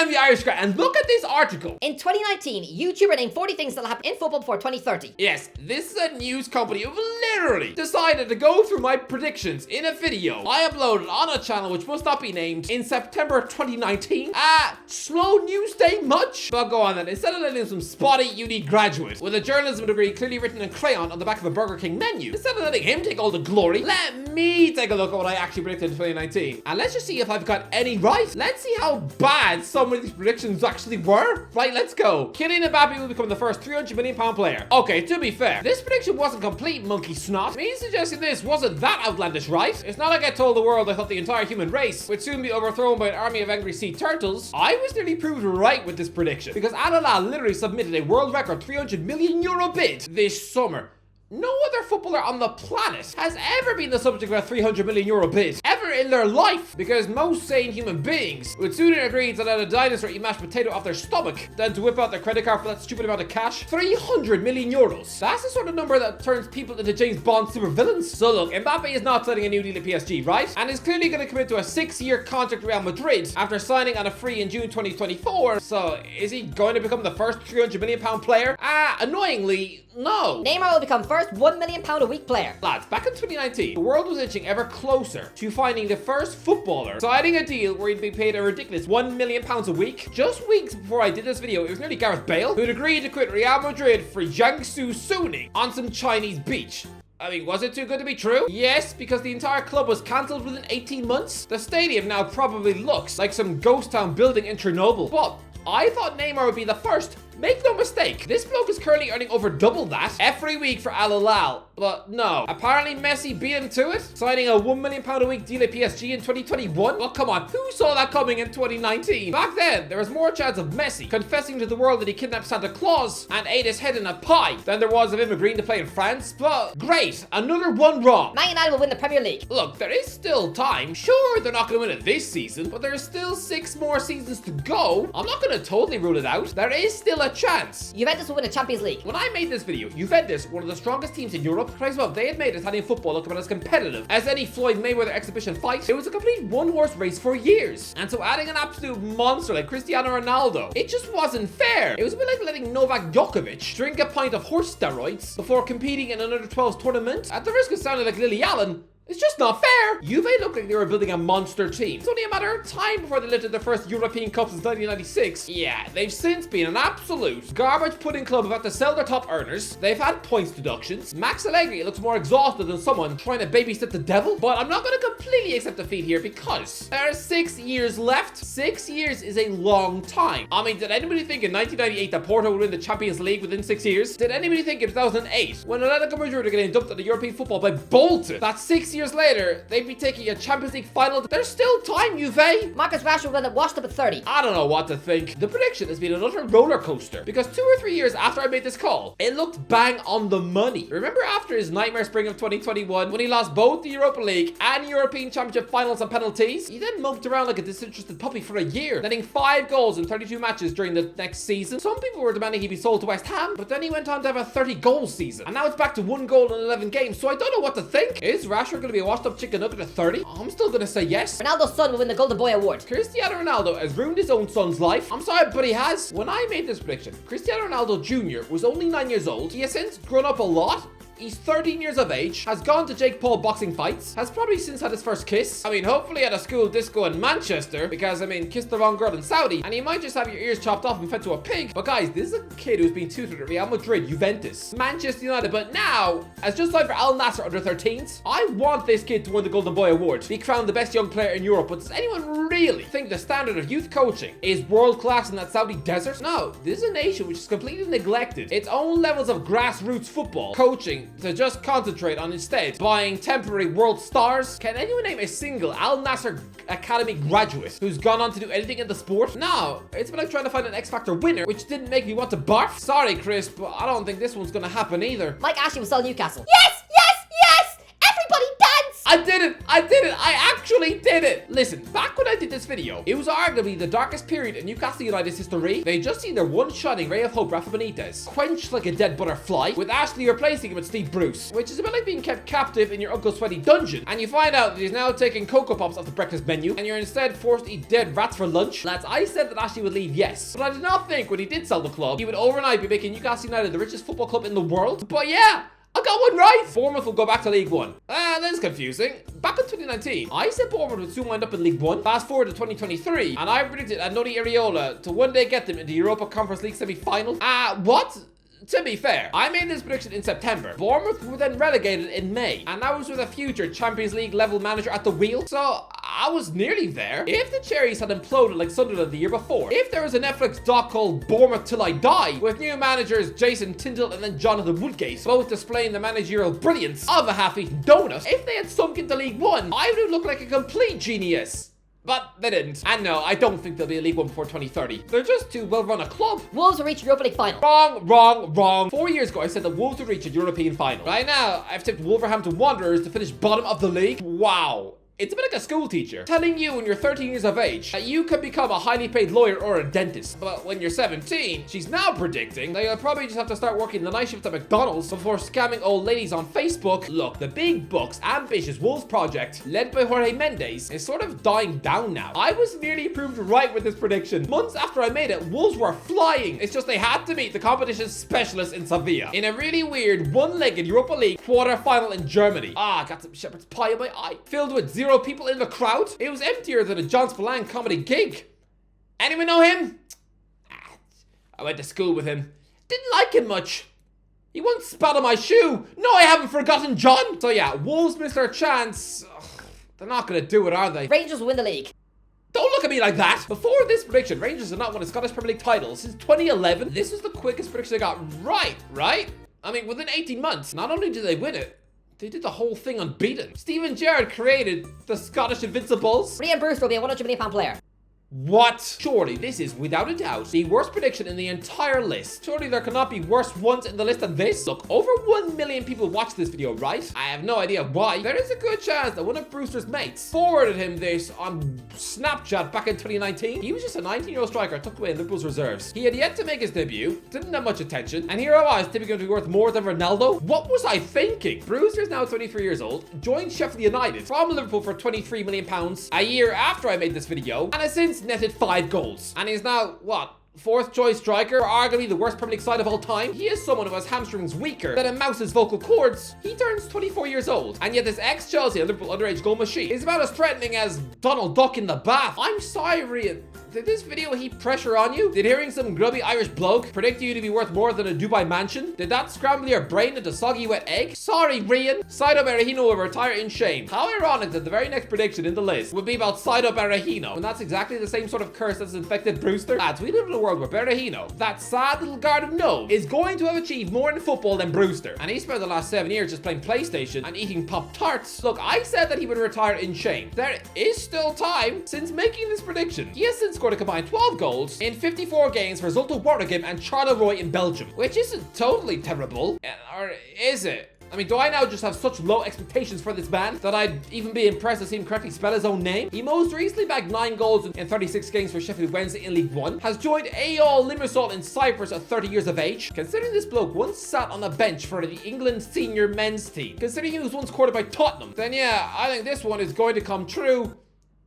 am the Irish guy, and look at this article. In 2019, YouTuber named 40 things that'll happen in football before 2030. Yes, this is a news company who literally decided to go through my predictions in a video I uploaded on a channel which must not be named in September 2019. Slow news day much? But go on then. Instead of letting some spotty uni graduate with a journalism degree clearly written in crayon on the back of a Burger King menu, instead of letting him take all the glory, let me take a look at what I actually predicted in 2019. And let's just see if I've got any right. Let's see how bad some of these predictions actually were. Right, let's go. Kylian Mbappe will become the first £300 million player. Okay, to be fair, this prediction wasn't complete monkey snot. Me suggesting this wasn't that outlandish, right? It's not like I told the world I thought the entire human race would soon be overthrown by an army of angry sea turtles. I was nearly proved right with this prediction because Alala literally submitted a world record €300 million bid this summer. No other footballer on the planet has ever been the subject of a €300 million bid, ever in their life, because most sane human beings would sooner agree to let a dinosaur eat mashed potato off their stomach than to whip out their credit card for that stupid amount of cash. €300 million. That's the sort of number that turns people into James Bond supervillains. So look, Mbappe is not signing a new deal at PSG, right? And is clearly going to commit to a 6-year contract with Real Madrid after signing on a free in June 2024. So is he going to become the first £300 million player? Annoyingly, no. Neymar will become first £1 million a week player. Lads, back in 2019, the world was inching ever closer to finding the first footballer signing a deal where he'd be paid a ridiculous £1 million a week. Just weeks before I did this video, it was nearly Gareth Bale who'd agreed to quit Real Madrid for Jiangsu Suning on some Chinese beach. I mean, was it too good to be true? Yes, because the entire club was cancelled within 18 months. The stadium now probably looks like some ghost town building in Chernobyl. But I thought Neymar would be the first. Make no mistake, this bloke is currently earning over double that every week for Al Hilal. But no, apparently Messi beat him to it, signing a £1 million a week deal at PSG in 2021. Well, come on, who saw that coming in 2019? Back then, there was more chance of Messi confessing to the world that he kidnapped Santa Claus and ate his head in a pie than there was of him agreeing to play in France. But great, another one wrong. Man United will win the Premier League. Look, there is still time. Sure, they're not going to win it this season, but there's still 6 more seasons to go. I'm not going to totally rule it out. There is still a chance. Juventus will win the Champions League. When I made this video, Juventus, one of the strongest teams in Europe, praised well, they had made Italian football look about as competitive as any Floyd Mayweather exhibition fight. It was a complete one-horse race for years. And so adding an absolute monster like Cristiano Ronaldo, it just wasn't fair. It was a bit like letting Novak Djokovic drink a pint of horse steroids before competing in an under-12s tournament. At the risk of sounding like Lily Allen, it's just not fair. Juve looked like they were building a monster team. It's only a matter of time before they lifted their first European Cup since 1996. Yeah, they've since been an absolute garbage pudding club about to sell their top earners. They've had points deductions. Max Allegri looks more exhausted than someone trying to babysit the devil. But I'm not going to completely accept defeat here because there are 6 years left. 6 years is a long time. I mean, did anybody think in 1998 that Porto would win the Champions League within 6 years? Did anybody think in 2008 when Atletico Madrid were getting dumped out of European football by Bolton that 6 years later they'd be taking a Champions League final? There's still time, Juve. Marcus Rashford will get washed up at 30. I don't know what to think. The prediction has been an utter roller coaster because 2 or 3 years after I made this call, it looked bang on the money. Remember after his nightmare spring of 2021 when he lost both the Europa League and European Championship finals on penalties? He then moped around like a disinterested puppy for a year, netting 5 goals in 32 matches during the next season. Some people were demanding he be sold to West Ham, but then he went on to have a 30-goal season, and now it's back to 1 goal in 11 games, so I don't know what to think. Is Rashford going to be a washed-up chicken nugget at 30? I'm still going to say yes. Ronaldo's son will win the Golden Boy Award. Cristiano Ronaldo has ruined his own son's life. I'm sorry, but he has. When I made this prediction, Cristiano Ronaldo Jr. was only 9 years old. He has since grown up a lot. He's 13 years of age, has gone to Jake Paul boxing fights, has probably since had his first kiss. I mean, hopefully at a school disco in Manchester, because, I mean, kissed the wrong girl in Saudi, and you might just have your ears chopped off and fed to a pig. But guys, this is a kid who's been tutored at Real Madrid, Juventus, Manchester United, but now, as just like for Al Nassr under 13s, I want this kid to win the Golden Boy Award, be crowned the best young player in Europe. But does anyone really think the standard of youth coaching is world class in that Saudi desert? No, this is a nation which has completely neglected its own levels of grassroots football coaching to just concentrate on instead buying temporary world stars. Can anyone name a single Al Nassr Academy graduate who's gone on to do anything in the sport? No, it's been like trying to find an X Factor winner, which didn't make me want to barf. Sorry, Chris, but I don't think this one's gonna happen either. Mike Ashley will sell Newcastle. Yes! Yes! Yes! Everybody dance! I did it! I did it! I actually did it! Listen, back when I did this video, it was arguably the darkest period in Newcastle United's history. They just seen their one shining ray of hope, Rafa Benitez, quenched like a dead butterfly, with Ashley replacing him with Steve Bruce, which is a bit like being kept captive in your uncle's sweaty dungeon, and you find out that he's now taking Cocoa Pops off the breakfast menu, and you're instead forced to eat dead rats for lunch. Lads, I said that Ashley would leave, yes, but I did not think when he did sell the club, he would overnight be making Newcastle United the richest football club in the world. But yeah, I got one right. Bournemouth will go back to League One. That's confusing. Back in 2019, I said Bournemouth would soon wind up in League One. Fast forward to 2023, and I predicted Andoni Iraola to one day get them into Europa Conference League semi-final. What? To be fair, I made this prediction in September. Bournemouth were then relegated in May, and that was with a future Champions League level manager at the wheel, so I was nearly there. If the Cherries had imploded like Sunderland the year before, if there was a Netflix doc called Bournemouth Till I Die, with new managers Jason Tindall and then Jonathan Woodgate, both displaying the managerial brilliance of a half-eaten donut, if they had sunk into League One, I would have looked like a complete genius. But they didn't. And no, I don't think they'll be in League One before 2030. They're just too well run a club. Wolves will reach Europa League final. Wrong. 4 years ago, I said the Wolves would reach a European final. Right now, I've tipped Wolverhampton Wanderers to finish bottom of the league. Wow. It's a bit like a school teacher telling you when you're 13 years of age that you can become a highly paid lawyer or a dentist. But when you're 17, she's now predicting that you'll probably just have to start working the night shift at McDonald's before scamming old ladies on Facebook. Look, the big bucks, ambitious Wolves project, led by Jorge Mendes, is sort of dying down now. I was nearly proved right with this prediction. Months after I made it, Wolves were flying. It's just they had to meet the competition's specialists in Sevilla in a really weird one-legged Europa League quarter-final in Germany. Got some shepherd's pie in my eye. Filled with 0 people in the crowd. It was emptier than a John Spillane comedy gig. Anyone know him? I went to school with him. Didn't like him much. He once spat on my shoe. No, I haven't forgotten John. So yeah, Wolves missed their chance. They're not gonna do it, are they? Rangers will win the league. Don't look at me like that. Before this prediction, Rangers have not won a Scottish Premier League title since 2011. This was the quickest prediction I got right? I mean, within 18 months, not only did they win it, they did the whole thing unbeaten. Steven Gerrard created the Scottish Invincibles. Ryan Brewster will be a £100 million player. What? Surely this is, without a doubt, the worst prediction in the entire list. Surely there cannot be worse ones in the list than this. Look, over 1 million people watched this video, right? I have no idea why. There is a good chance that one of Brewster's mates forwarded him this on Snapchat back in 2019. He was just a 19-year-old striker tucked away in Liverpool's reserves. He had yet to make his debut, didn't have much attention, and here I was typically going to be worth more than Ronaldo. What was I thinking? Brewster is now 23 years old, joined Sheffield United from Liverpool for £23 million a year after I made this video, and has since netted 5 goals. And he's now, what, 4th choice striker for arguably the worst Premier League side of all time? He is someone who has hamstrings weaker than a mouse's vocal cords. He turns 24 years old, and yet this ex-Chelsea and Liverpool underage goal machine is about as threatening as Donald Duck in the bath. I'm sorry, Rian. Did this video heap pressure on you? Did hearing some grubby Irish bloke predict you to be worth more than a Dubai mansion? Did that scramble your brain into soggy wet egg? Sorry, Rian. Saido Berahino will retire in shame. How ironic that the very next prediction in the list would be about Saido Berahino, when that's exactly the same sort of curse that's infected Brewster. Lads, we live in a world where Berahino, that sad little guard of gnome, is going to have achieved more in football than Brewster. And he spent the last 7 years just playing PlayStation and eating Pop-Tarts. Look, I said that he would retire in shame. There is still time since making this prediction. He has since scored a combined 12 goals in 54 games for Zulte Waregem and Charleroi in Belgium, which isn't totally terrible, or is it? I mean, do I now just have such low expectations for this man that I'd even be impressed to see him correctly spell his own name? He most recently bagged 9 goals in 36 games for Sheffield Wednesday in League One, has joined AL Limassol in Cyprus at 30 years of age. Considering this bloke once sat on a bench for the England senior men's team, considering he was once courted by Tottenham, then yeah, I think this one is going to come true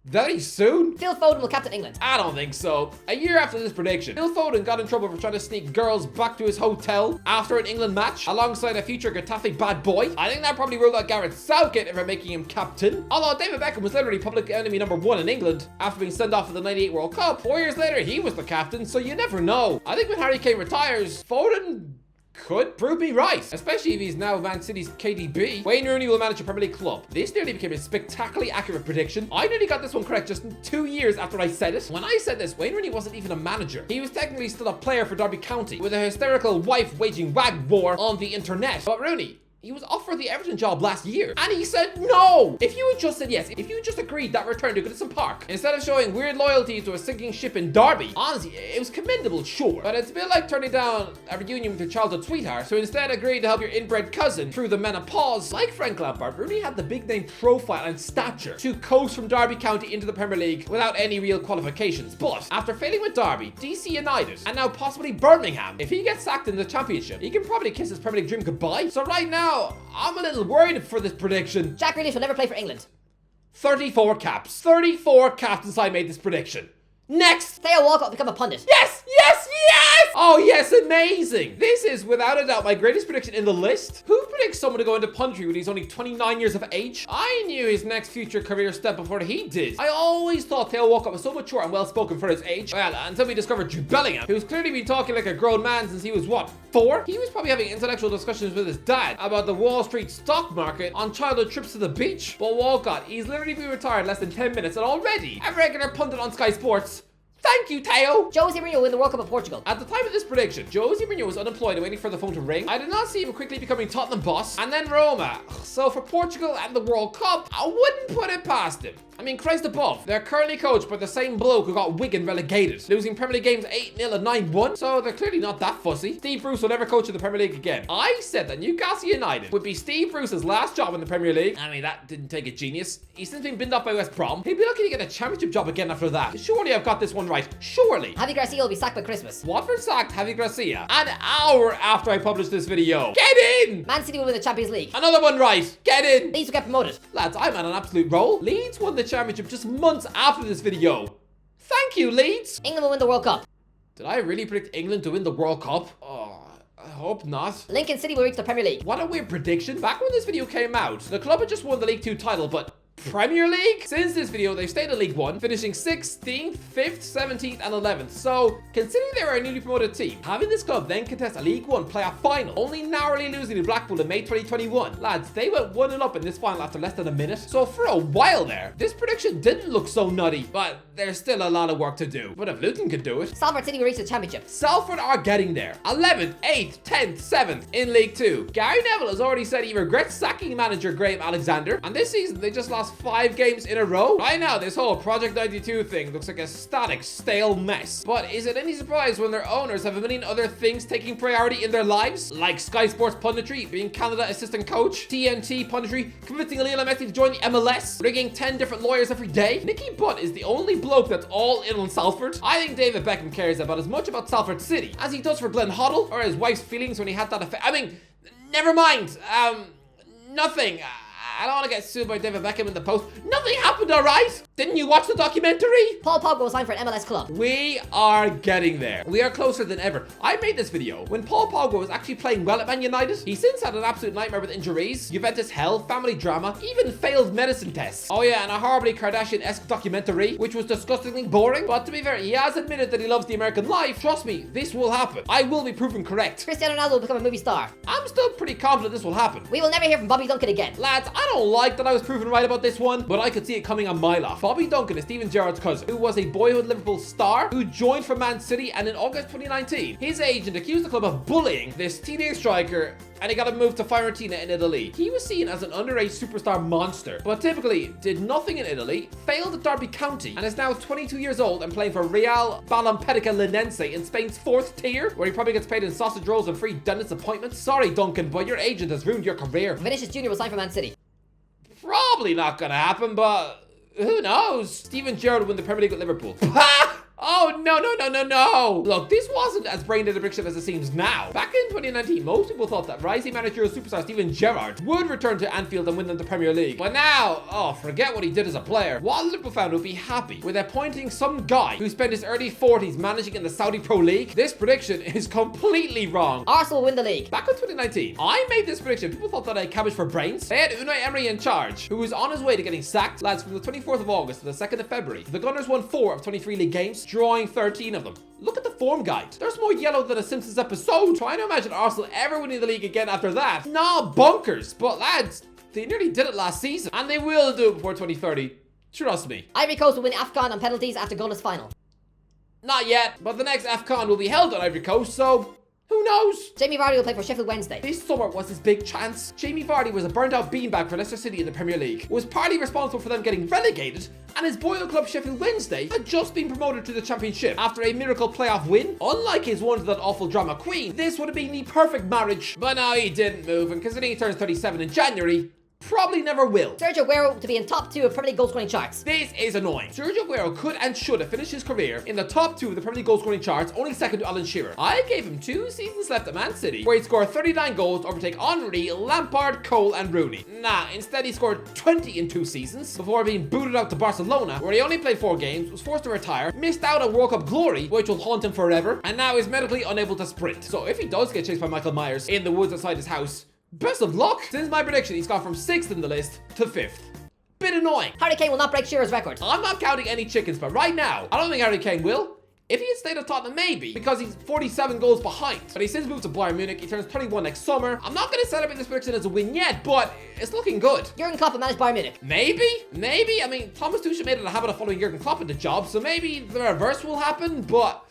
very soon. Phil Foden will captain England. I don't think so. A year after this prediction, Phil Foden got in trouble for trying to sneak girls back to his hotel after an England match alongside a future Getafe bad boy. I think that probably ruled out Gareth Southgate for making him captain. Although David Beckham was literally public enemy number 1 in England after being sent off at the 98 World Cup. 4 years later, he was the captain, so you never know. I think when Harry Kane retires, Foden could prove me right, especially if he's now Man City's KDB. Wayne Rooney will manage a Premier League club. This nearly became a spectacularly accurate prediction. I nearly got this one correct just 2 years after I said it. When I said this, Wayne Rooney wasn't even a manager. He was technically still a player for Derby County, with a hysterical wife waging wag war on the internet. But Rooney, He was offered the Everton job last year, and he said no. If you had just said yes, if you had just agreed that return to Goodison Park, instead of showing weird loyalty to a sinking ship in Derby, honestly, it was commendable, sure. But it's a bit like turning down a reunion with your childhood sweetheart, so instead agreed to help your inbred cousin through the menopause. Like Frank Lampard, Rooney had the big name profile and stature to coast from Derby County into the Premier League without any real qualifications. But after failing with Derby, DC United, and now possibly Birmingham, if he gets sacked in the Championship, he can probably kiss his Premier League dream goodbye. So right now, I'm a little worried for this prediction. Jack Grealish will never play for England. 34 caps. 34 caps since I made this prediction. Next! Theo Walcott will become a pundit. Yes! Yes! Yes! Oh yes, amazing! This is without a doubt my greatest prediction in the list. Who predicts someone to go into punditry when he's only 29 years of age? I knew his next future career step before he did. I always thought Theo Walcott was so mature and well spoken for his age. Well, until we discovered Jude Bellingham, who's clearly been talking like a grown man since he was what, 4? He was probably having intellectual discussions with his dad about the Wall Street stock market on childhood trips to the beach. But Walcott, he's literally been retired less than 10 minutes and already a regular pundit on Sky Sports. Thank you, Theo! Jose Mourinho will win the World Cup of Portugal. At the time of this prediction, Jose Mourinho was unemployed and waiting for the phone to ring. I did not see him quickly becoming Tottenham boss, and then Roma. So for Portugal and the World Cup, I wouldn't put it past him. I mean, Christ above, they're currently coached by the same bloke who got Wigan relegated, losing Premier League games 8-0 and 9-1, so they're clearly not that fussy. Steve Bruce will never coach in the Premier League again. I said that Newcastle United would be Steve Bruce's last job in the Premier League. I mean, that didn't take a genius. He's since been binned off by West Brom. He'd be lucky to get a championship job again after that. Surely I've got this one right. Surely. Javi Garcia will be sacked by Christmas. Watford sacked Javi Garcia an hour after I published this video. Get in! Man City will win the Champions League. Another one right. Get in! Leeds will get promoted. Lads, I'm on an absolute roll. Leeds won the championship just months after this video. Thank you, Leeds. England will win the World Cup. Did I really predict England to win the World Cup? Oh, I hope not. Lincoln City will reach the Premier League. What a weird prediction. Back when this video came out, the club had just won the League 2 title, but Premier League? Since this video, they've stayed in League 1, finishing 16th, 5th, 17th, and 11th. So, considering they were a newly promoted team, having this club then contest a League 1 playoff final, only narrowly losing to Blackpool in May 2021. Lads, they went 1-0 up in this final after less than a minute. So for a while there, this prediction didn't look so nutty, but there's still a lot of work to do. But if Luton can do it... Salford City will reach the Championship. Salford are getting there. 11th, 8th, 10th, 7th in League 2. Gary Neville has already said he regrets sacking manager Graham Alexander, and this season they just lost 5 games in a row. Right now, this whole Project 92 thing looks like a static, stale mess. But is it any surprise when their owners have a million other things taking priority in their lives? Like Sky Sports punditry, being Canada assistant coach, TNT punditry, convincing Lionel Messi to join the MLS, rigging 10 different lawyers every day. Nicky Butt is the only bloke that's all in on Salford. I think David Beckham cares about as much about Salford City as he does for Glenn Hoddle or his wife's feelings when he had that affair. I mean, never mind. Nothing. I don't want to get sued by David Beckham in the post. Nothing happened, alright? Didn't you watch the documentary? Paul Pogba will sign for an MLS club. We are getting there. We are closer than ever. I made this video when Paul Pogba was actually playing well at Man United. He's since had an absolute nightmare with injuries, Juventus hell, family drama, even failed medicine tests. Oh yeah, and a horribly Kardashian-esque documentary, which was disgustingly boring. But to be fair, he has admitted that he loves the American life. Trust me, this will happen. I will be proven correct. Cristiano Ronaldo will become a movie star. I'm still pretty confident this will happen. We will never hear from Bobby Duncan again. Lads, I don't like that I was proven right about this one, but I could see it coming a mile off. Bobby Duncan is Steven Gerrard's cousin, who was a boyhood Liverpool star, who joined for Man City, and in August 2019, his agent accused the club of bullying this teenage striker, and he got him moved to Fiorentina in Italy. He was seen as an underage superstar monster, but typically did nothing in Italy, failed at Derby County, and is now 22 years old and playing for Real Balampedica Linense in Spain's 4th tier, where he probably gets paid in sausage rolls and free dentist appointments. Sorry, Duncan, but your agent has ruined your career. Vinicius Jr. will sign for Man City. Probably not gonna happen, but who knows? Steven Gerrard will win the Premier League with Liverpool. Oh, no. Look, this wasn't as brain dead a prediction as it seems now. Back in 2019, most people thought that rising managerial superstar Steven Gerrard would return to Anfield and win them the Premier League. But now, oh, forget what he did as a player. What Liverpool fan would be happy with appointing some guy who spent his early 40s managing in the Saudi Pro League? This prediction is completely wrong. Arsenal will win the league. Back in 2019, I made this prediction. People thought that I had cabbage for brains. They had Unai Emery in charge, who was on his way to getting sacked. Lads, from the 24th of August to the 2nd of February, the Gunners won 4 of 23 league games, drawing 13 of them. Look at the form guide. There's more yellow than a Simpsons episode. Trying to imagine Arsenal ever winning the league again after that. Nah, bunkers. But lads, they nearly did it last season, and they will do it before 2030. Trust me. Ivory Coast will win AFCON on penalties after goalless final. Not yet, but the next AFCON will be held on Ivory Coast, so Who knows? Jamie Vardy will play for Sheffield Wednesday. This summer was his big chance. Jamie Vardy was a burnt out beanbag for Leicester City in the Premier League, was partly responsible for them getting relegated, and his boyhood club Sheffield Wednesday had just been promoted to the Championship after a miracle playoff win. Unlike his one to that awful drama queen, this would have been the perfect marriage. But no, he didn't move, and considering he turns 37 in January, probably never will. Sergio Aguero to be in top 2 of Premier League goal scoring charts. This is annoying. Sergio Aguero could and should have finished his career in the top 2 of the Premier League goal scoring charts, only second to Alan Shearer. I gave him 2 seasons left at Man City, where he'd score 39 goals to overtake Henry, Lampard, Cole and Rooney. Nah, instead he scored 20 in 2 seasons, before being booted out to Barcelona, where he only played 4 games, was forced to retire, missed out on World Cup glory, which will haunt him forever, and now is medically unable to sprint. So if he does get chased by Michael Myers in the woods outside his house, best of luck! Since my prediction, he's gone from 6th in the list to 5th. Bit annoying. Harry Kane will not break Shearer's record. I'm not counting any chickens, but right now, I don't think Harry Kane will. If he had stayed at Tottenham, maybe, because he's 47 goals behind. But he's since moved to Bayern Munich. He turns 21 next summer. I'm not going to celebrate this prediction as a win yet, but it's looking good. Jurgen Klopp will manage Bayern Munich. Maybe. I mean, Thomas Tuchel made it a habit of following Jurgen Klopp into job, so maybe the reverse will happen, but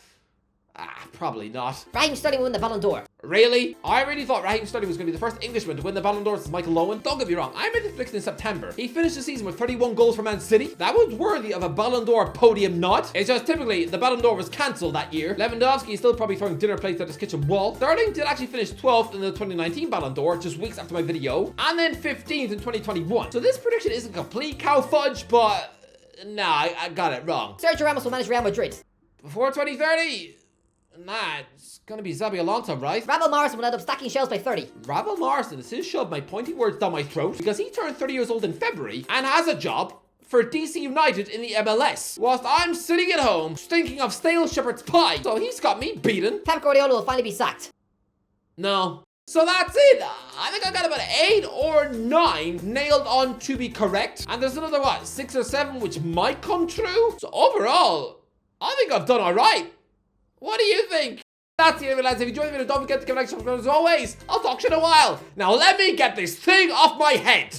probably not. Raheem Sterling will win the Ballon d'Or. Really? I really thought Raheem Sterling was going to be the first Englishman to win the Ballon d'Or since Michael Owen. Don't get me wrong, I made this prediction in September. He finished the season with 31 goals for Man City. That was worthy of a Ballon d'Or podium nod. It's just typically the Ballon d'Or was cancelled that year. Lewandowski is still probably throwing dinner plates at his kitchen wall. Sterling did actually finish 12th in the 2019 Ballon d'Or, just weeks after my video, and then 15th in 2021. So this prediction isn't complete cow fudge, but nah, I got it wrong. Sergio Ramos will manage Real Madrid. Before 2030? Nah, it's gonna be Xabi Alonso, right? Ravel Morrison will end up stacking shells by 30. Ravel Morrison is his shoved my pointy words down my throat because he turned 30 years old in February and has a job for DC United in the MLS, whilst I'm sitting at home stinking of stale shepherd's pie. So he's got me beaten. Pep Guardiola will finally be sacked. No. So that's it. I think I got about 8 or 9 nailed on to be correct. And there's another, 6 or 7 which might come true. So overall, I think I've done all right. What do you think? That's the end of it, lads. If you enjoyed the video, don't forget to give a like, subscribe as always. I'll talk to you in a while. Now let me get this thing off my head.